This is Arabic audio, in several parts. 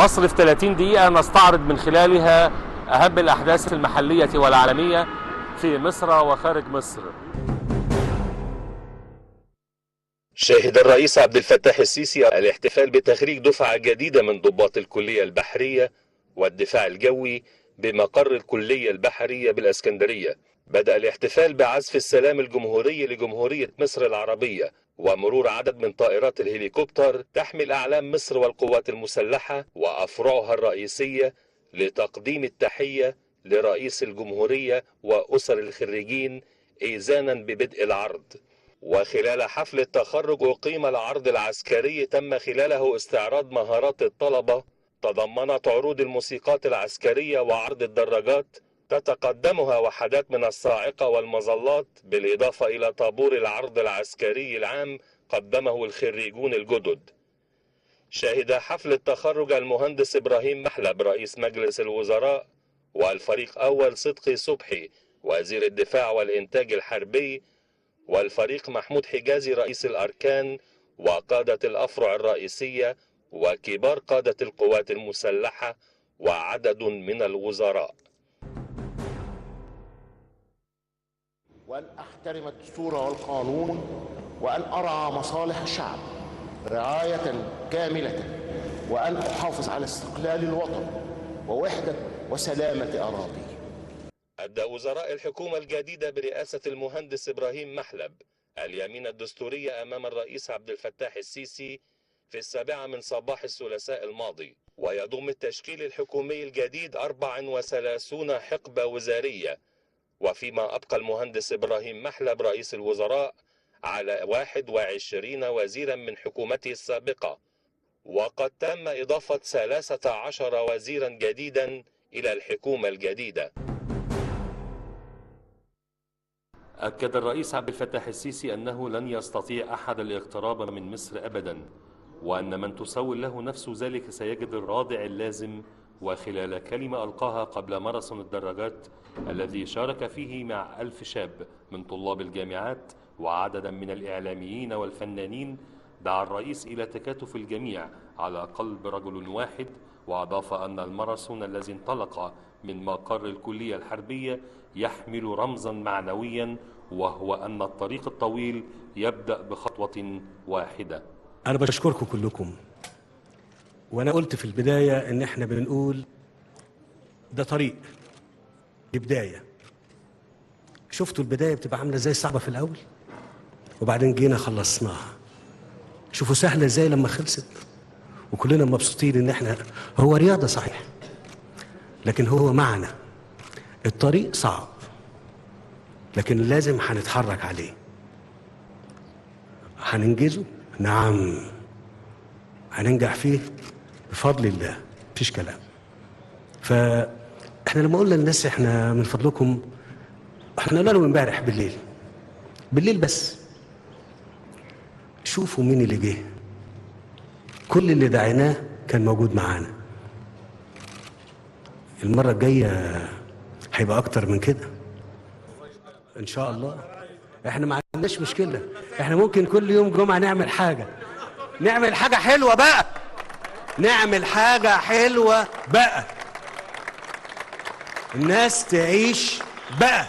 مصر في 30 دقيقة نستعرض من خلالها أهم الأحداث المحلية والعالمية في مصر وخارج مصر. شهد الرئيس عبد الفتاح السيسي الاحتفال بتخريج دفعة جديدة من ضباط الكلية البحرية والدفاع الجوي بمقر الكلية البحرية بالإسكندرية. بدأ الاحتفال بعزف السلام الجمهوري لجمهورية مصر العربية ومرور عدد من طائرات الهليكوبتر تحمل أعلام مصر والقوات المسلحة وأفرعها الرئيسية لتقديم التحية لرئيس الجمهورية وأسر الخريجين إيذانا ببدء العرض. وخلال حفل التخرج أقيم العرض العسكري تم خلاله استعراض مهارات الطلبة، تضمنت عروض الموسيقات العسكرية وعرض الدراجات تتقدمها وحدات من الصاعقة والمظلات، بالإضافة إلى طابور العرض العسكري العام قدمه الخريجون الجدد. شهد حفل التخرج المهندس إبراهيم محلب رئيس مجلس الوزراء، والفريق أول صدقي صبحي وزير الدفاع والإنتاج الحربي، والفريق محمود حجازي رئيس الأركان وقادة الأفرع الرئيسية وكبار قادة القوات المسلحة وعدد من الوزراء. وأن أحترم الدستور والقانون، وأن أرعى مصالح الشعب رعاية كاملة، وأن أحافظ على استقلال الوطن ووحدة وسلامة أراضيه. أدى وزراء الحكومة الجديدة برئاسة المهندس إبراهيم محلب اليمين الدستورية أمام الرئيس عبد الفتاح السيسي في 7 من صباح الثلاثاء الماضي. ويضم التشكيل الحكومي الجديد 34 حقبة وزارية، وفيما أبقى المهندس إبراهيم محلب رئيس الوزراء على 21 وزيرا من حكومته السابقة، وقد تم إضافة 13 وزيرا جديدا إلى الحكومة الجديدة. أكد الرئيس عبد الفتاح السيسي أنه لن يستطيع أحد الاقتراب من مصر أبدا، وأن من تسول له نفس ذلك سيجد الرادع اللازم. وخلال كلمة ألقاها قبل ماراثون الدراجات الذي شارك فيه مع 1000 شاب من طلاب الجامعات وعددا من الإعلاميين والفنانين، دعا الرئيس إلى تكاتف الجميع على قلب رجل واحد، وأضاف أن الماراثون الذي انطلق من مقر الكلية الحربية يحمل رمزا معنويا، وهو أن الطريق الطويل يبدأ بخطوة واحدة. أنا بشكركم كلكم، وأنا قلت في البداية إن إحنا بنقول ده طريق، دي بداية. شفتوا البداية بتبقى عاملة زي صعبة في الأول، وبعدين جينا خلصناها. شوفوا سهلة زي لما خلصت، وكلنا مبسوطين إن إحنا هو رياضة صحيح، لكن هو معنى الطريق صعب، لكن لازم هنتحرك عليه. هننجزه؟ نعم، هننجح فيه بفضل الله، مفيش كلام. فاحنا لما قلنا للناس احنا من فضلكم، احنا قلنا لهم امبارح بالليل بس شوفوا مين اللي جه. كل اللي دعيناه كان موجود معانا. المرة الجاية هيبقى أكتر من كده إن شاء الله. إحنا ما عندناش مشكلة، إحنا ممكن كل يوم جمعة نعمل حاجة حلوة بقى، نعمل حاجة حلوة بقى، الناس تعيش بقى.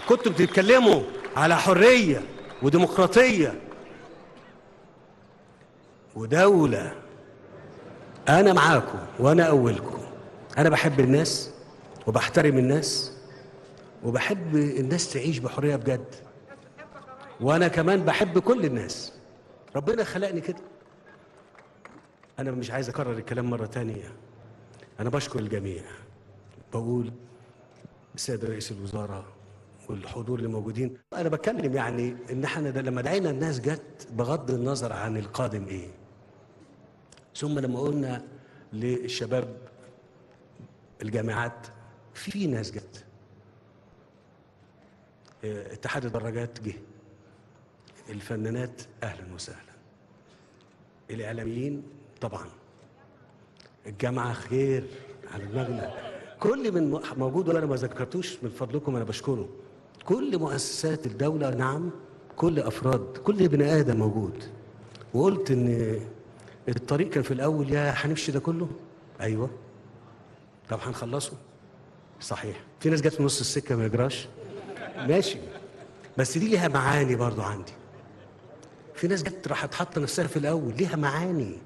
كنتوا بتتكلموا على حرية وديمقراطية ودولة، أنا معاكم وأنا أولكم. أنا بحب الناس وبحترم الناس وبحب الناس تعيش بحرية بجد، وأنا كمان بحب كل الناس. ربنا خلقني كده. أنا مش عايز أكرر الكلام مرة تانية. أنا بشكر الجميع، بقول السيد رئيس الوزراء والحضور اللي موجودين. أنا بتكلم يعني إن احنا لما دعينا الناس جت بغض النظر عن القادم إيه. ثم لما قلنا للشباب الجامعات في ناس جت، اتحاد الدراجات جه، الفنانات أهلا وسهلا، الإعلاميين طبعا، الجامعة خير على دماغنا، كل من موجود ولا أنا ما ذكرتوش من فضلكم أنا بشكره. كل مؤسسات الدولة، نعم، كل أفراد، كل بني آدم موجود. وقلت إن الطريق كان في الأول يا هنمشي ده كله؟ أيوه. طب هنخلصه؟ صحيح. في ناس جت في نص السكة ما يجراش، ماشي، بس دي ليها معاني برضو عندي. في ناس جت راحت حاطة نفسها في الأول، ليها معاني.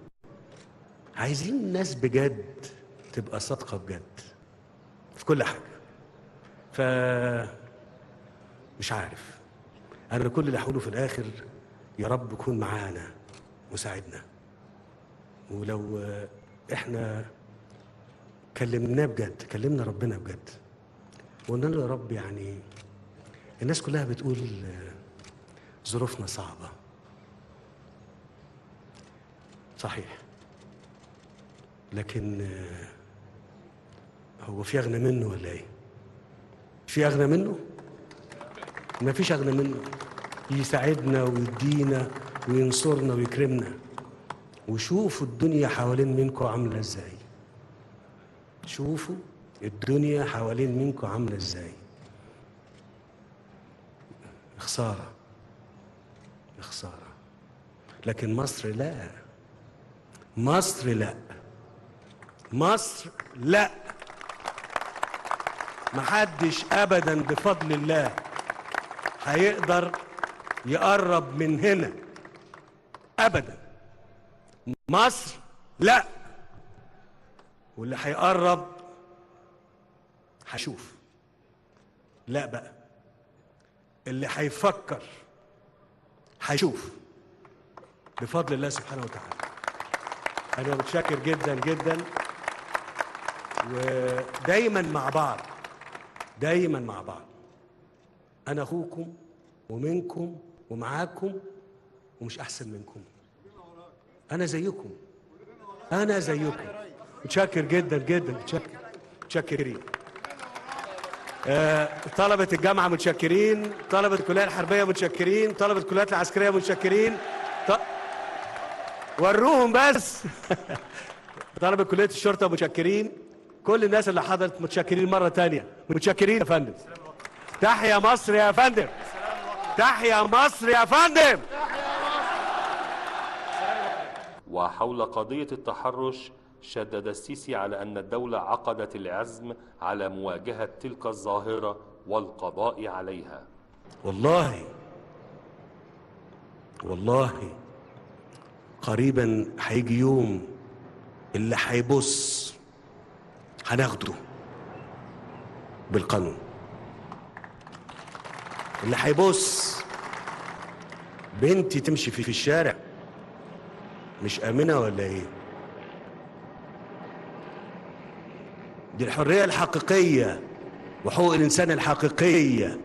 عايزين ناس بجد تبقى صادقة بجد في كل حاجة. مش عارف، أنا كل اللي هقوله في الآخر يا رب كون معانا وساعدنا. ولو إحنا كلمناه بجد، كلمنا ربنا بجد وقلنا له يا رب، يعني الناس كلها بتقول ظروفنا صعبة، صحيح، لكن هو في أغنى منه ولا إيه؟ في أغنى منه؟ ما فيش أغنى منه، يساعدنا ويدينا وينصرنا ويكرمنا. وشوفوا الدنيا حوالين منكم عاملة إزاي، شوفوا الدنيا حوالين منكم عاملة إزاي. خسارة، خسارة. لكن مصر لا، مصر لا، مصر لا، محدش أبدا بفضل الله هيقدر يقرب من هنا أبدا. مصر لا، واللي هيقرب هشوف. لا بقى، اللي هيفكر هيشوف بفضل الله سبحانه وتعالى. أنا متشكر جدا جدا، ودايما مع بعض، دايما مع بعض. أنا أخوكم ومنكم ومعاكم ومش أحسن منكم، أنا زيكم، أنا زيكم. متشكر جدا جدا، متشكرين. طلبة الجامعة متشكرين، طلبة الكلية الحربية متشكرين، طلبة الكليات العسكرية متشكرين. وروهم بس. طلبة كلية الشرطة متشكرين. كل الناس اللي حضرت متشكرين مرة تانية، متشكرين يا فندم. تحيا مصر يا فندم، تحيا مصر يا فندم. وحول قضية التحرش شدد السيسي على أن الدولة عقدت العزم على مواجهة تلك الظاهرة والقضاء عليها. والله قريبا هيجي يوم اللي هيبص هناخده بالقانون. اللي هيبص بنتي تمشي في الشارع مش آمنة ولا ايه؟ دي الحرية الحقيقية وحقوق الإنسان الحقيقية.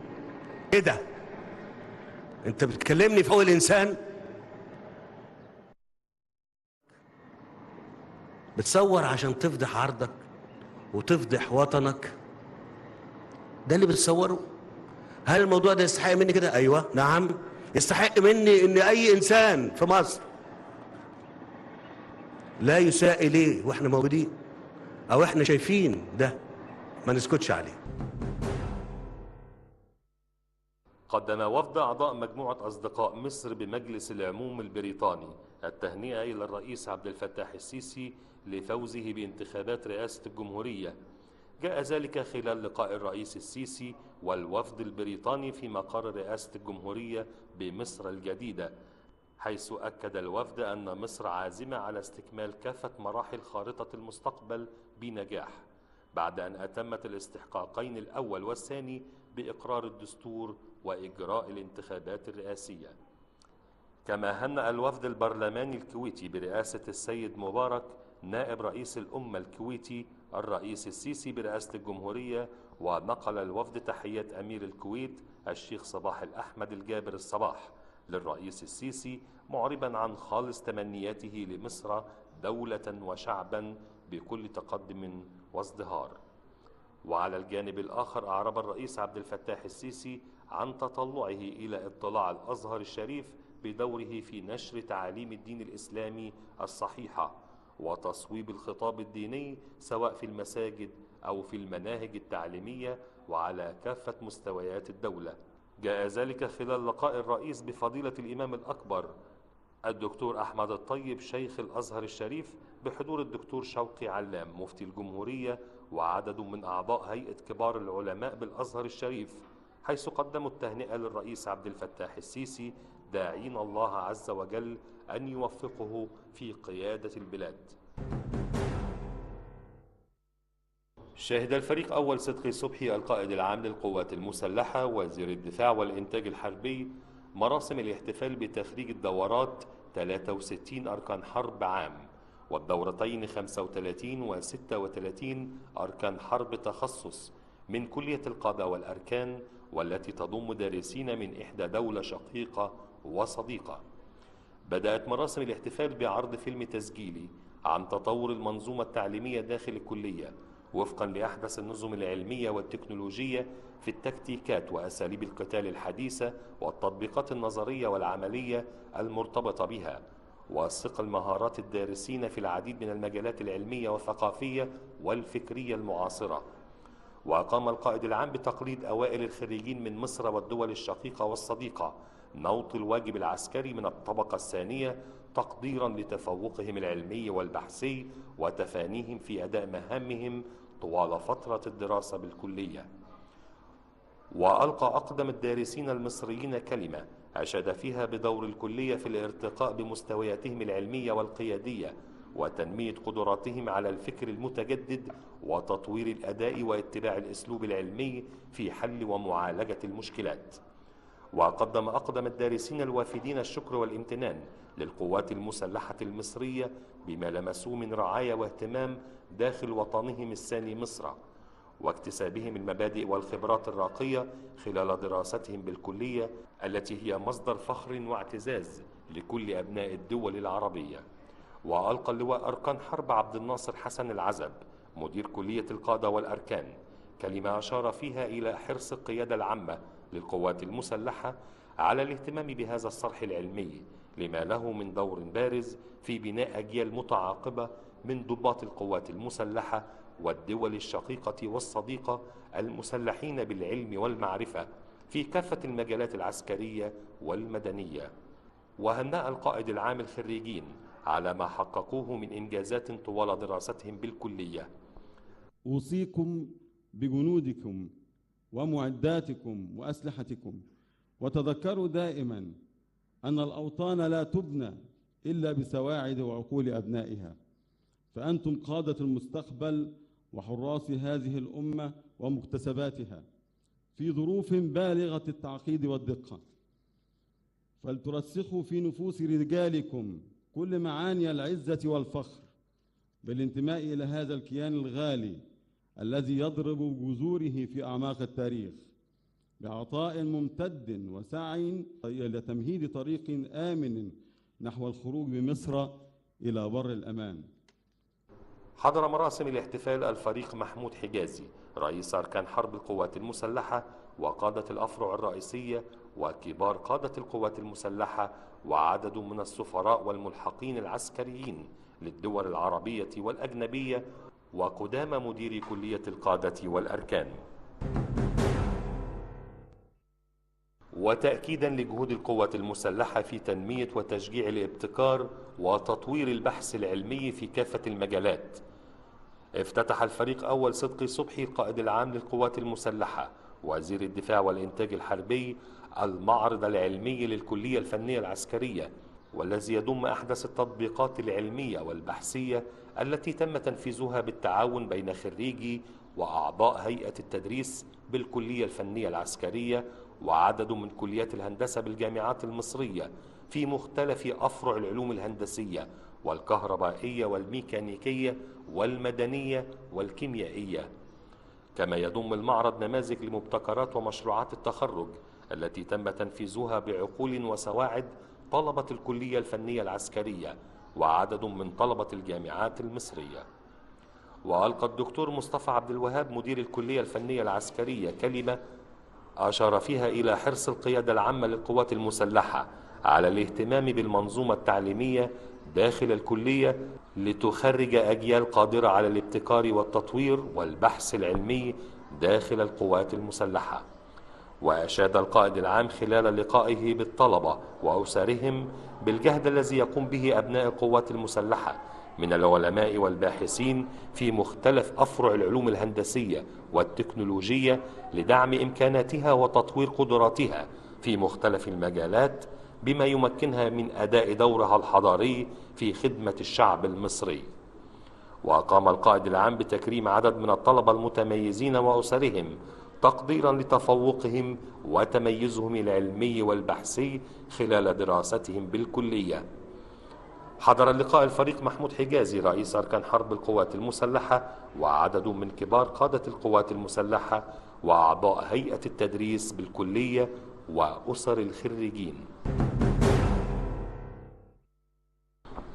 ايه ده؟ انت بتكلمني في حقوق الإنسان؟ بتصور عشان تفضح عرضك وتفضح وطنك؟ ده اللي بتصوره؟ هل الموضوع ده يستحق مني كده؟ ايوه، نعم، يستحق مني ان اي انسان في مصر لا يساء اليه واحنا موجودين او احنا شايفين ده ما نسكتش عليه. قدم وفد أعضاء مجموعة أصدقاء مصر بمجلس العموم البريطاني التهنئة إلى الرئيس عبد الفتاح السيسي لفوزه بانتخابات رئاسة الجمهورية. جاء ذلك خلال لقاء الرئيس السيسي والوفد البريطاني في مقر رئاسة الجمهورية بمصر الجديدة، حيث أكد الوفد أن مصر عازمة على استكمال كافة مراحل خارطة المستقبل بنجاح بعد أن أتمت الاستحقاقين الأول والثاني بإقرار الدستور وإجراء الانتخابات الرئاسية. كما هنأ الوفد البرلماني الكويتي برئاسة السيد مبارك نائب رئيس الأمة الكويتي الرئيس السيسي برئاسة الجمهورية، ونقل الوفد تحية أمير الكويت الشيخ صباح الأحمد الجابر الصباح للرئيس السيسي، معربا عن خالص تمنياته لمصر دولة وشعبا بكل تقدم وازدهار. وعلى الجانب الآخر أعرب الرئيس عبد الفتاح السيسي عن تطلعه إلى اطلاع الأزهر الشريف بدوره في نشر تعاليم الدين الإسلامي الصحيحة وتصويب الخطاب الديني سواء في المساجد أو في المناهج التعليمية وعلى كافة مستويات الدولة. جاء ذلك خلال لقاء الرئيس بفضيلة الإمام الأكبر الدكتور أحمد الطيب شيخ الأزهر الشريف بحضور الدكتور شوقي علام مفتي الجمهورية وعدد من أعضاء هيئة كبار العلماء بالأزهر الشريف، حيث قدموا التهنئة للرئيس عبد الفتاح السيسي داعين الله عز وجل أن يوفقه في قيادة البلاد. شهد الفريق أول صدقي صبحي القائد العام للقوات المسلحة وزير الدفاع والإنتاج الحربي مراسم الاحتفال بتخريج الدورات 63 أركان حرب عام، والدورتين 35 و 36 أركان حرب تخصص من كلية القادة والأركان، والتي تضم دارسين من إحدى دولة شقيقة وصديقة. بدأت مراسم الاحتفال بعرض فيلم تسجيلي عن تطور المنظومة التعليمية داخل الكلية وفقا لأحدث النظم العلمية والتكنولوجية في التكتيكات وأساليب القتال الحديثة والتطبيقات النظرية والعملية المرتبطة بها، وثقل مهارات الدارسين في العديد من المجالات العلمية والثقافية والفكرية المعاصرة. وقام القائد العام بتقليد أوائل الخريجين من مصر والدول الشقيقة والصديقة نوط الواجب العسكري من الطبقة الثانية تقديرا لتفوقهم العلمي والبحثي وتفانيهم في أداء مهامهم طوال فترة الدراسة بالكلية. وألقى أقدم الدارسين المصريين كلمة أشاد فيها بدور الكلية في الارتقاء بمستوياتهم العلمية والقيادية وتنمية قدراتهم على الفكر المتجدد وتطوير الأداء واتباع الأسلوب العلمي في حل ومعالجة المشكلات. وقدم أقدم الدارسين الوافدين الشكر والامتنان للقوات المسلحة المصرية بما لمسوه من رعاية واهتمام داخل وطنهم الثاني مصر، واكتسابهم المبادئ والخبرات الراقية خلال دراستهم بالكلية التي هي مصدر فخر واعتزاز لكل أبناء الدول العربية. وألقى اللواء أركان حرب عبد الناصر حسن العزب مدير كلية القادة والأركان كلمة أشار فيها إلى حرص القيادة العامة للقوات المسلحة على الاهتمام بهذا الصرح العلمي لما له من دور بارز في بناء أجيال متعاقبة من ضباط القوات المسلحة والدول الشقيقة والصديقة المسلحين بالعلم والمعرفة في كافة المجالات العسكرية والمدنية. وهنأ القائد العام الخريجين على ما حققوه من إنجازات طوال دراستهم بالكلية. أوصيكم بجنودكم ومعداتكم وأسلحتكم، وتذكروا دائما أن الأوطان لا تبنى إلا بسواعد وعقول أبنائها، فأنتم قادة المستقبل وحراس هذه الأمة ومكتسباتها في ظروف بالغة التعقيد والدقة، فلترسخوا في نفوس رجالكم كل معاني العزة والفخر بالانتماء إلى هذا الكيان الغالي الذي يضرب جذوره في أعماق التاريخ بعطاء ممتد وسعي لتمهيد طريق آمن نحو الخروج بمصر إلى بر الأمان. حضر مراسم الاحتفال الفريق محمود حجازي رئيس أركان حرب القوات المسلحة وقادة الأفرع الرئيسية وكبار قادة القوات المسلحة وعدد من السفراء والملحقين العسكريين للدول العربية والأجنبية وقدام مدير كلية القادة والأركان. وتأكيدا لجهود القوات المسلحة في تنمية وتشجيع الابتكار وتطوير البحث العلمي في كافة المجالات، افتتح الفريق أول صدقي صبحي القائد العام للقوات المسلحة وزير الدفاع والإنتاج الحربي المعرض العلمي للكلية الفنية العسكرية، والذي يضم أحدث التطبيقات العلمية والبحثية التي تم تنفيذها بالتعاون بين خريجي وأعضاء هيئة التدريس بالكلية الفنية العسكرية وعدد من كليات الهندسة بالجامعات المصرية في مختلف أفرع العلوم الهندسية والكهربائية والميكانيكية والمدنية والكيميائية. كما يضم المعرض نماذج لمبتكرات ومشروعات التخرج التي تم تنفيذها بعقول وسواعد طلبة الكلية الفنية العسكرية وعدد من طلبة الجامعات المصرية. وألقى الدكتور مصطفى عبد الوهاب مدير الكلية الفنية العسكرية كلمة أشار فيها إلى حرص القيادة العامة للقوات المسلحة على الاهتمام بالمنظومة التعليمية داخل الكلية لتخرج أجيال قادرة على الابتكار والتطوير والبحث العلمي داخل القوات المسلحة. وأشاد القائد العام خلال لقائه بالطلبة وأسرهم بالجهد الذي يقوم به أبناء القوات المسلحة من العلماء والباحثين في مختلف أفرع العلوم الهندسية والتكنولوجية لدعم إمكاناتها وتطوير قدراتها في مختلف المجالات، بما يمكنها من أداء دورها الحضاري في خدمة الشعب المصري. وقام القائد العام بتكريم عدد من الطلبة المتميزين وأسرهم تقديرا لتفوقهم وتميزهم العلمي والبحثي خلال دراستهم بالكلية. حضر اللقاء الفريق محمود حجازي رئيس أركان حرب القوات المسلحة وعدد من كبار قادة القوات المسلحة وأعضاء هيئة التدريس بالكلية وأسر الخريجين.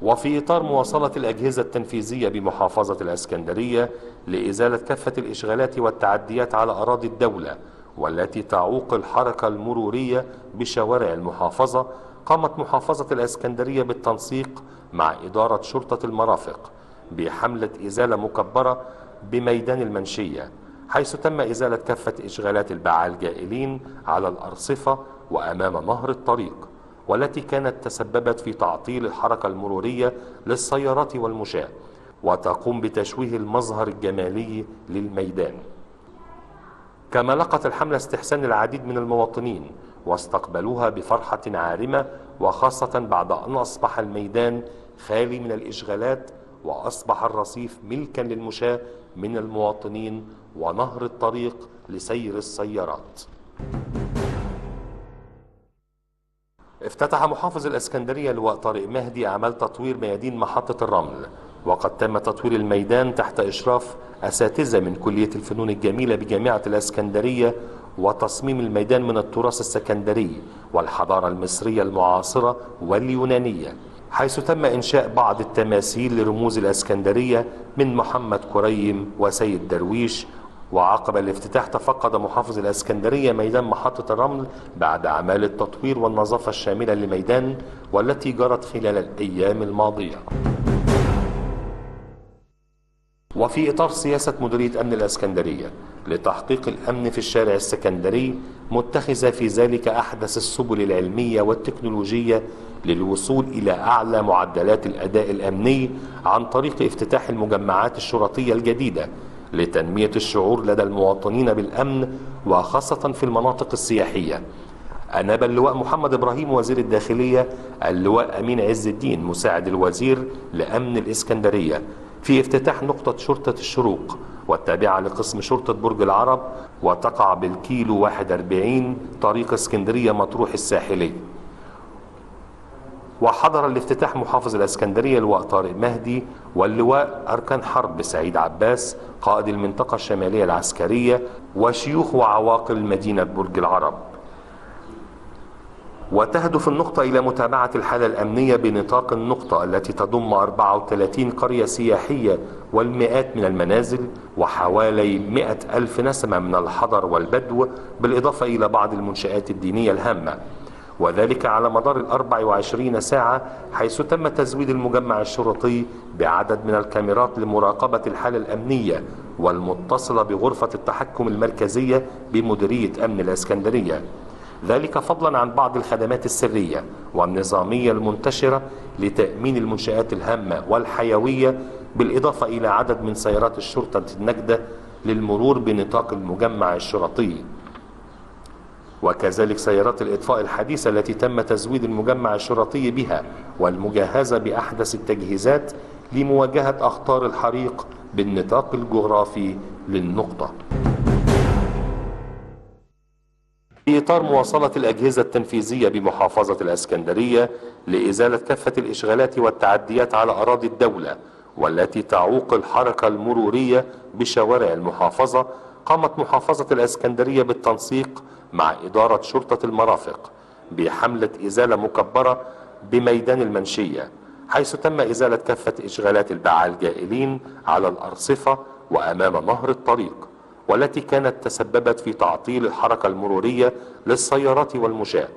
وفي إطار مواصلة الأجهزة التنفيذية بمحافظة الإسكندرية لإزالة كافة الإشغالات والتعديات على أراضي الدولة والتي تعوق الحركة المرورية بشوارع المحافظة، قامت محافظة الإسكندرية بالتنسيق مع إدارة شرطة المرافق بحملة إزالة مكبرة بميدان المنشية، حيث تم إزالة كافة إشغالات الباعة الجائلين على الأرصفة وأمام نهر الطريق، والتي كانت تسببت في تعطيل الحركة المرورية للسيارات والمشاة وتقوم بتشويه المظهر الجمالي للميدان. كما لقت الحملة استحسان العديد من المواطنين واستقبلوها بفرحة عارمة، وخاصة بعد أن أصبح الميدان خالي من الإشغالات وأصبح الرصيف ملكا للمشاة من المواطنين ونهر الطريق لسير السيارات. افتتح محافظ الإسكندرية اللواء طارق مهدي أعمال تطوير ميادين محطة الرمل، وقد تم تطوير الميدان تحت إشراف أساتذة من كلية الفنون الجميلة بجامعة الإسكندرية، وتصميم الميدان من التراث السكندري والحضارة المصرية المعاصرة واليونانية، حيث تم إنشاء بعض التماثيل لرموز الإسكندرية من محمد كريم وسيد درويش. وعقب الافتتاح تفقد محافظ الإسكندرية ميدان محطة الرمل بعد أعمال التطوير والنظافة الشاملة للميدان والتي جرت خلال الأيام الماضية. وفي إطار سياسة مديرية أمن الإسكندرية لتحقيق الأمن في الشارع السكندري، متخذة في ذلك أحدث السبل العلمية والتكنولوجية للوصول إلى أعلى معدلات الأداء الأمني عن طريق افتتاح المجمعات الشرطية الجديدة لتنمية الشعور لدى المواطنين بالأمن، وخاصة في المناطق السياحية. أناب اللواء محمد إبراهيم وزير الداخلية اللواء أمين عز الدين مساعد الوزير لأمن الإسكندرية في افتتاح نقطة شرطة الشروق والتابعة لقسم شرطة برج العرب، وتقع بالكيلو 41 طريق اسكندرية مطروح الساحلي. وحضر الافتتاح محافظ الإسكندرية اللواء طارق مهدي واللواء أركان حرب سعيد عباس قائد المنطقة الشمالية العسكرية وشيوخ وعواقل مدينة برج العرب. وتهدف النقطة إلى متابعة الحالة الأمنية بنطاق النقطة التي تضم 34 قرية سياحية والمئات من المنازل وحوالي 100,000 نسمة من الحضر والبدو، بالإضافة إلى بعض المنشآت الدينية الهامة، وذلك على مدار 24 ساعة، حيث تم تزويد المجمع الشرطي بعدد من الكاميرات لمراقبة الحالة الأمنية والمتصلة بغرفة التحكم المركزية بمديرية أمن الإسكندرية، ذلك فضلا عن بعض الخدمات السرية والنظامية المنتشرة لتأمين المنشآت الهامة والحيوية، بالإضافة إلى عدد من سيارات الشرطة النجدة للمرور بنطاق المجمع الشرطي، وكذلك سيارات الإطفاء الحديثة التي تم تزويد المجمع الشرطي بها والمجهزة بأحدث التجهيزات لمواجهة أخطار الحريق بالنطاق الجغرافي للنقطة. في إطار مواصلة الأجهزة التنفيذية بمحافظة الإسكندرية لإزالة كافة الإشغالات والتعديات على أراضي الدولة والتي تعوق الحركة المرورية بشوارع المحافظة، قامت محافظة الإسكندرية بالتنسيق مع إدارة شرطة المرافق بحملة إزالة مكبرة بميدان المنشية، حيث تم إزالة كافة إشغالات الباعة الجائلين على الأرصفة وأمام نهر الطريق، والتي كانت تسببت في تعطيل الحركة المرورية للسيارات والمشاة.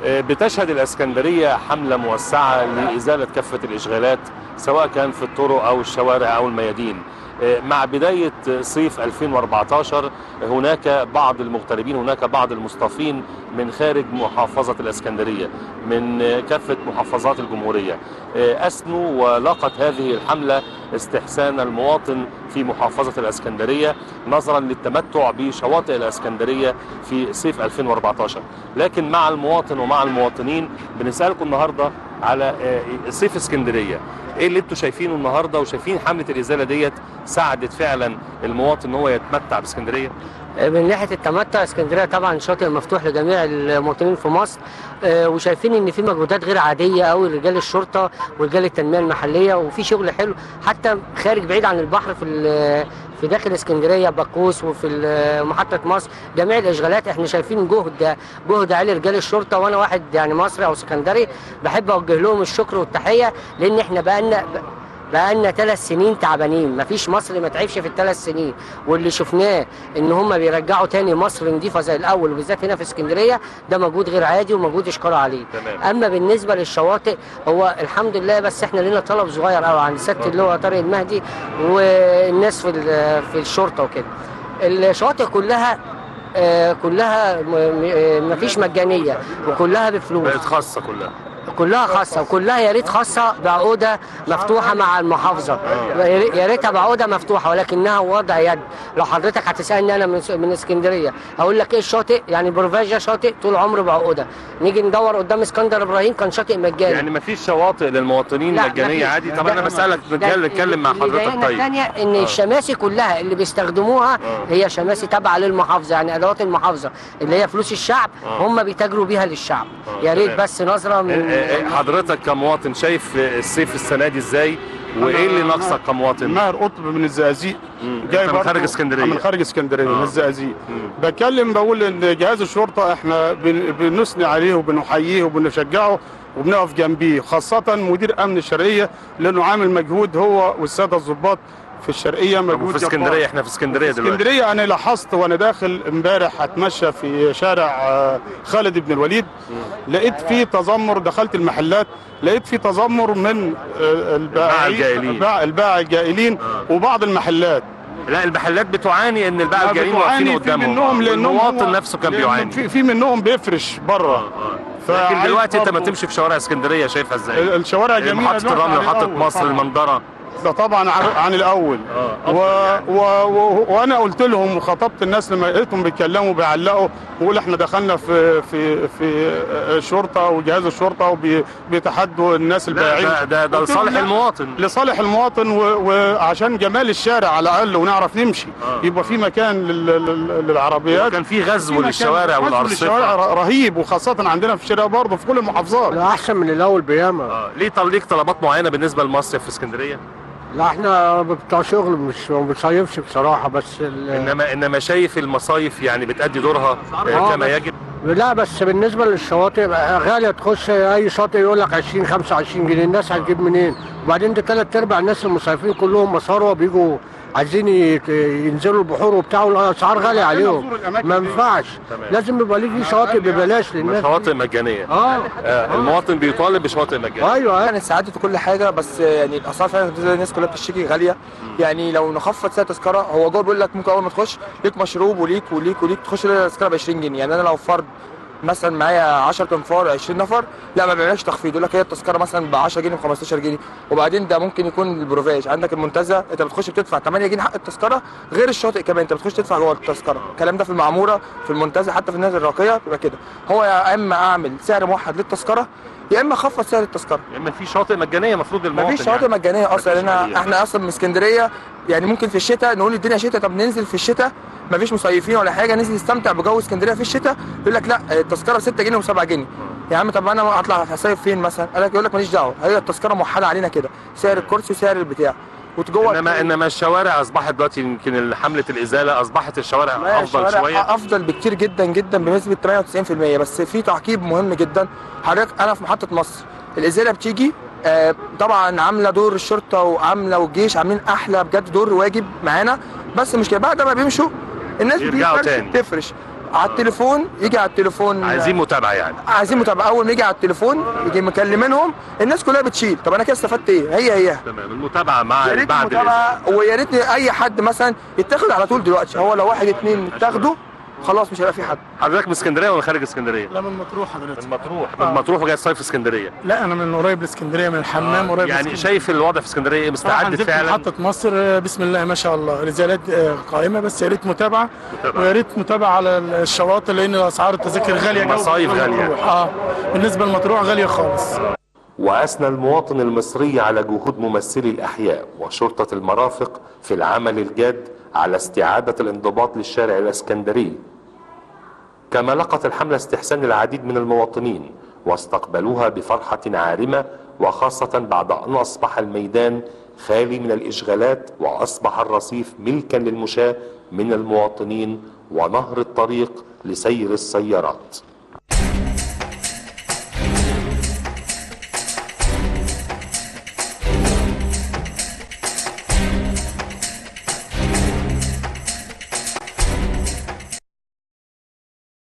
بتشهد الإسكندرية حملة موسعة لإزالة كافة الإشغالات سواء كان في الطرق أو الشوارع أو الميادين. مع بداية صيف 2014 هناك بعض المغتربين، هناك بعض المصطافين من خارج محافظة الإسكندرية من كافة محافظات الجمهورية أثنوا ولقت هذه الحملة استحسان المواطن في محافظة الإسكندرية نظرا للتمتع بشواطئ الإسكندرية في صيف 2014. لكن مع المواطن ومع المواطنين بنسألكم النهاردة على صيف اسكندرية، ايه اللي انتوا شايفينه النهارده وشايفين حملة الإزالة ديت ساعدت فعلا المواطن ان هو يتمتع باسكندرية؟ من ناحيه التمتع، اسكندريه طبعا شاطئ مفتوح لجميع المواطنين في مصر، وشايفين ان في مجهودات غير عاديه قوي لرجال الشرطه ورجال التنميه المحليه، وفي شغل حلو حتى خارج بعيد عن البحر في داخل اسكندريه بقوس وفي محطه مصر. جميع الاشغالات احنا شايفين جهد عالي رجال الشرطه، وانا واحد يعني مصري او اسكندري بحب اوجه لهم الشكر والتحيه، لان احنا بقالنا 3 سنين تعبانين، مفيش مصر ما تعبش في ال3 سنين، واللي شفناه ان هم بيرجعوا تاني مصر نظيفه زي الاول، وبالذات هنا في اسكندريه، ده مجهود غير عادي ومجهود يشكروا عليه. تمام. اما بالنسبه للشواطئ هو الحمد لله، بس احنا لنا طلب صغير قوي عن سياده اللواء طارق المهدي والناس في الشرطه وكده. الشواطئ كلها مفيش مجانيه وكلها بفلوس، بقت خاصة كلها خاصه، وكلها يا ريت خاصه بعقوده مفتوحه مع المحافظه، يا ريتها بعقوده مفتوحه ولكنها وضع يد. لو حضرتك هتسالني انا من اسكندريه اقول لك ايه الشاطئ، يعني بروفاجا شاطئ طول عمره بعقوده، نيجي ندور قدام اسكندر ابراهيم كان شاطئ مجاني. يعني مفيش شواطئ للمواطنين مجانيه عادي؟ طب انا بسالك نتكلم مع حضرتك. طيب الثانيه ان الشماسي كلها اللي بيستخدموها هي شماسي تابعه للمحافظه، يعني ادوات المحافظه اللي هي فلوس الشعب هم بيتاجروا بيها للشعب. يا ريت بس نظره من حضرتك كمواطن شايف الصيف السنه دي ازاي، وايه اللي ناقصك كمواطن؟ ماهر قطب من الزقازيق، جاي من خارج اسكندريه. من خارج اسكندريه من الزقازيق. بقول ان جهاز الشرطه احنا بنثني عليه وبنحييه وبنشجعه وبنقف جنبيه، خاصه مدير امن الشرقيه لانه عامل مجهود هو والساده الضباط في الشرقيه، مجهود في اسكندريه. احنا في اسكندريه دلوقتي. اسكندريه انا لاحظت وانا داخل امبارح اتمشى في شارع خالد بن الوليد، لقيت فيه تذمر، دخلت المحلات لقيت فيه تذمر من الباعة الجائلين وبعض لكن لا، المحلات بتعاني ان الباعة الجائلين واقفين قدامهم، المواطن نفسه كان بيعاني، في منهم بيفرش بره. لكن دلوقتي انت ما تمشي في شوارع اسكندريه شايفها ازاي؟ الشوارع جميله، محطه الرمل ومحطه مصر المنظره ده طبعا عن الاول. وانا قلت لهم وخطبت الناس لما لقيتهم بيتكلموا بيعلقوا بيقول احنا دخلنا في الشرطه وجهاز الشرطه وبيتحدوا الناس البائعين. ده لصالح المواطن، لصالح المواطن وعشان جمال الشارع على الاقل ونعرف نمشي، يبقى في مكان للعربيات. كان في غزو للشوارع والارصفه رهيب، وخاصه عندنا في الشارع برضه في كل المحافظات. لا احسن من الاول بياما. ليه ليك طلبات معينه بالنسبه للمصيف في اسكندريه؟ لا احنا بتوع شغل مش ما بنصيفش بصراحه، بس انما شايف المصايف يعني بتأدي دورها كما يجب؟ لا بس بالنسبه للشواطئ غاليه، تخش اي شاطئ يقول لك 20 25 جنيه، الناس هتجيب منين؟ وبعدين ده 3/4 الناس المصيفين كلهم مصاروه بيجوا عايزين ينزلوا البحور وبتاع، والاسعار غاليه عليهم، ما ينفعش. لازم يبقى ليه شواطئ ببلاش للناس، شواطئ مجانيه. المواطن بيطالب بشواطئ مجانيه. ايوه يعني سعادته كل حاجه، بس يعني الاسعار فعلا الناس كلها بتشتكي غاليه. يعني لو نخفض سعر التذكره، هو جوه بيقول لك ممكن اول ما تخش ليك مشروب وليك تخش التذكره ب 20 جنيه. يعني انا لو فرد مثلا معايا 10 تنفار 20 نفر، لا ما بيعملش تخفيض، يقول لك هي التذكره مثلا ب 10 جنيه ب 15 جنيه. وبعدين ده ممكن يكون البروفاج. عندك المنتزه انت بتخش بتدفع 8 جنيه حق التذكره، غير الشاطئ كمان انت بتخش تدفع جوه التذكره. الكلام ده في المعموره، في المنتزه، حتى في الناس الراقيه بيبقى كده. هو يا اما اعمل سعر موحد للتذكره، يا اما اخفض سعر التذكره. يا اما في شواطئ مجانيه المفروض للمواطن. مفيش شواطئ مجانيه اصلا. احنا اصلا من اسكندريه، يعني ممكن في الشتاء نقول الدنيا شتاء، طب ننزل في الشتاء مفيش مصيفين ولا حاجه، ننزل نستمتع بجو اسكندريه في الشتاء، يقول لك لا التذكره 6 جنيه و7 جنيه. يا عم طب انا اطلع اصيف فين مثلا؟ يقول لك ماليش دعوه، هي التذكره موحده علينا كده، سعر الكرسي وسعر البتاع. وتجوه انما الشوارع اصبحت دلوقتي، يمكن حمله الازاله اصبحت الشوارع افضل شويه، افضل بكتير جدا جدا بنسبه 98%. بس في تعقيب مهم جدا. حضرتك انا في محطه مصر الازاله بتيجي طبعا عامله دور الشرطه وعامله والجيش عاملين احلى بجد دور واجب معانا، بس مش كده. بعد ما بيمشوا الناس بيرجعوا تاني تفرش. على التليفون، يجي على التليفون عايزين متابعه يعني. عايزين متابعه. اول ما يجي على التليفون يجي مكلمينهم الناس كلها بتشيل. طب انا كده استفدت ايه؟ هي تمام. المتابعه مع يا ريت بعد المتابعه، ويا ريت اي حد مثلا يتاخد على طول دلوقتي. هو لو واحد اتنين اتاخدوا خلاص مش هيبقى في حد. حضرتك من اسكندريه ولا خارج اسكندريه؟ لا من مطروح حضرتك. من مطروح. من مطروح وجاي تصيف في اسكندريه؟ لا انا من قريب لاسكندريه، من الحمام قريب يعني شايف الوضع في اسكندريه مستعد فعلا؟ محطه مصر بسم الله ما شاء الله، رسالات قائمه، بس يا ريت متابعه ويا ريت متابعه على الشواطئ لان اسعار التذاكر غاليه. المصايف غاليه. بالنسبه لمطروح غاليه خالص. وأثنى المواطن المصري على جهود ممثلي الأحياء وشرطة المرافق في العمل الجاد على استعادة الانضباط للشارع الاسكندري. كما لقت الحملة استحسان العديد من المواطنين واستقبلوها بفرحة عارمة، وخاصة بعد أن أصبح الميدان خالي من الإشغالات وأصبح الرصيف ملكا للمشاة من المواطنين ونهر الطريق لسير السيارات.